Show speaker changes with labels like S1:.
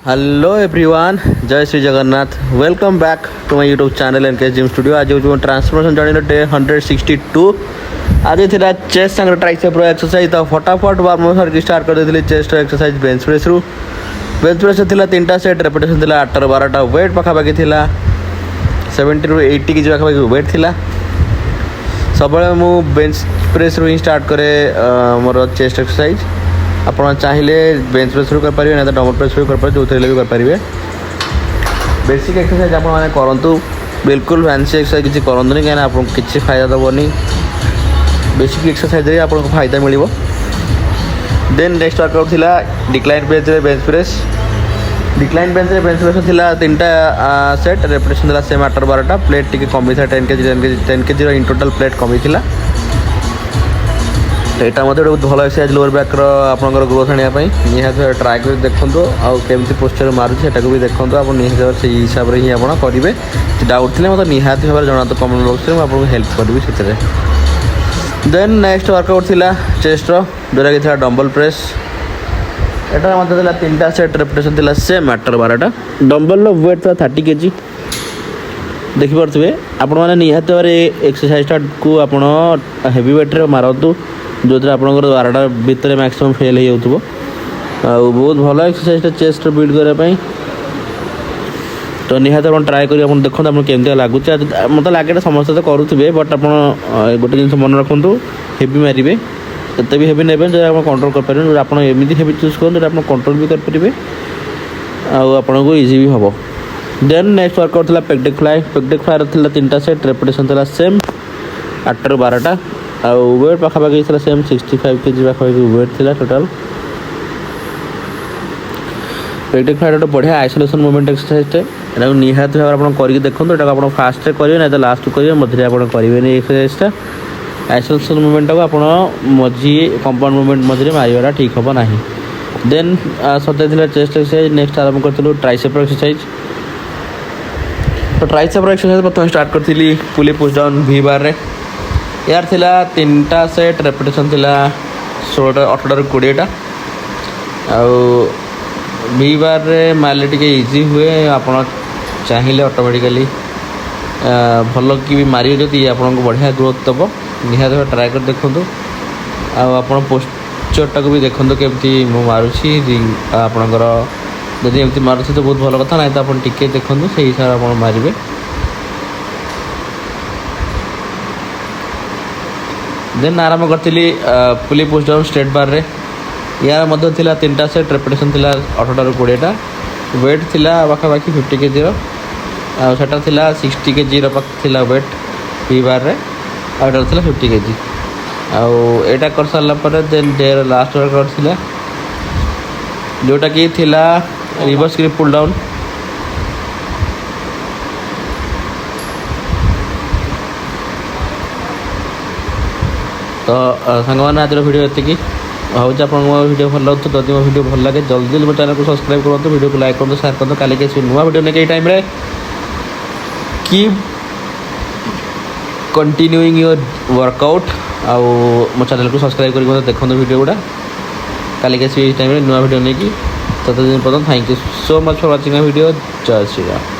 S1: Hello everyone, जय Shri Jagannath. Welcome back to my YouTube channel NK gym studio. आज हूँ transformation journey day 162। आज थी चेस्ट सांगे ट्राइसेप एक्सरसाइज। तो फटाफट वार्म अप स्टार्ट कर देती चेस्ट एक्सरसाइज बेंच प्रेस रु। बेंच प्रेस थी 3टा सेट, रेपिटेशन थी 8 ରୁ 12ଟା। वेट पखापाखि थी 70 ରୁ 80 केजी पाखापाखि वेट थी। सब मु बेंच प्रेस रु ही स्टार्ट करे मोर चेस्ट एक्सरसाइज। आप चाहिए बेंच प्रेस रू करेंगे ना तो डबल प्रेस रू कर जो भी करेंगे। बेसिक एक्सरसाइज आप करूँ, बिल्कुल फैंसी एक्सरसाइज किसी करनी कहीं आपको किसी फायदा दबनी। बेसिक एक्सरसाइज आपको फायदा मिल। देन नेक्स्ट वर्कआउट थिला decline bench bench press. Decline bench press थिला 3टा सेट, रेपिटेशन थिला सेम 8 ରୁ 12ଟା। प्लेट टिके कमी था 10 केजी इन टोटल प्लेट कमी थिला। यहाँ मतलब बहुत भल एक्सरसाइज लोअर बैक आपंकर ग्रोथ आने निहत ट्राए कर देखो। आमती पोस्चर मारूँ भी देखो। आप निहत से हिसाब से ही आप करेंगे। डाउट थे मतलब निहत भाव जना तो कमेंट बॉक्स में आपको हेल्प करी से। देन नेक्स्ट वर्कआउट थिला चेस्ट जोटा कि डम्बल प्रेस। यहाँ मतलब 3टा सेट, रेपिटेशन थिला सेम 8 ରୁ 12ଟା। डम्बल वेट था 30 केजी। देखिपे आपण मैंने निहत भाव एक्सरसाइज को आप हेवी वेट्रे मारतु जो आपंकर 12ଟା भितर मैक्सिमम फेल हो। बहुत भल एक्सरसाइज चेस्ट बिल्ड करने। तो निहत आप ट्राए कर देखो आप केमती लगुच। मत लगे समस्त तो करुवे, बट आप गोटे जिन मन रखु हेवी मारे। एत भी हेवी नेबे जो आप कंट्रोल करें। आप एमती हेवी चूज कर आप कंट्रोल भी करेंगे। आपको इजी भी हम। देन नेक्स्ट वर्कआउट था पेक्डेक फ्लाई। पेक्डेक फ्लाई था 3टा सेट, रेपिटेशन था सेम 8 ରୁ 12ଟା। वेट पाखापाखि सेम 65 केजी पाखापाखि वेट थी टोटाल। पेक्डेक फ्लाई गोटे बढ़िया आइसोलेशन मूवमेंट एक्सरसाइज है। निहत भाव आप करके देखो। यहाँ आप फास्ट करेंगे ना तो लास्ट करेंगे, मझे आप करेंगे एक्सरसाइज। आइसोलेशन मूवमेंट को आप मझी कंपाउंड मूवमेंट मझे मारिवाटा ठीक हम ना। देन सतै चेस्ट एक्सरसाइज। नेक्स्ट आरंभ करूँ ट्राइसेप एक्सरसाइज। तो ट्राइसेप एक्सरसाइज प्रथम स्टार्ट करी pulley push down V bar रे। यार थिला 3टा सेट, रेपिटेशन थिला 16 18 ରୁ 20ଟା। वी बार रे मारे टे इजी हुए। आप चाहिए ऑटोमेटिकली भल कि भी मारे जदि आपको बढ़िया ग्रोथ दब। निहत ट्राए कर देखो। आप पोस्चरटा को भी देखो केमती मु मारुची। आपणकर जदि एमती मारुची तो बहुत भल कथा ना, तो आप टिके देखो से हिसाब से आप मारे। देन आरंभ करी पुली पुश डाउन स्ट्रेट बार रे। यार मध्य थिला 3टा सेट, रेपिटेशन थिला 18 ରୁ 20ଟା। वेट थिला पाखापाखि 50 केजी सेटा थिला 60 केजी थिला वेट वी बार रे। आउटा थिला 50 केजी। आटा कर सारा पर देन डेर लास्ट वर्कआउट थिला जोटा कि थिला रिवर्स ग्रिप पुल डाउन। तो सांग मैंने आज वीडियो ये हूँ। आप वीडियो भल लगे जब मो वीडियो भल लगे जल्दी मो चैनल को सब्सक्राइब करूँ, वीडियो को लाइक करूँ, शेयर करूँ। काली के नुआ वीडियो नहीं टाइम रे कीप कंटिन्यूइंग योर वर्कआउट। मो चैनल को सब्सक्राइब कर देखो वीडियो गुड़ा। काली के टाइम नुआ वीडियो नहीं। तत दिन पर्यटन thank you so much for watching video. जय श्री राम।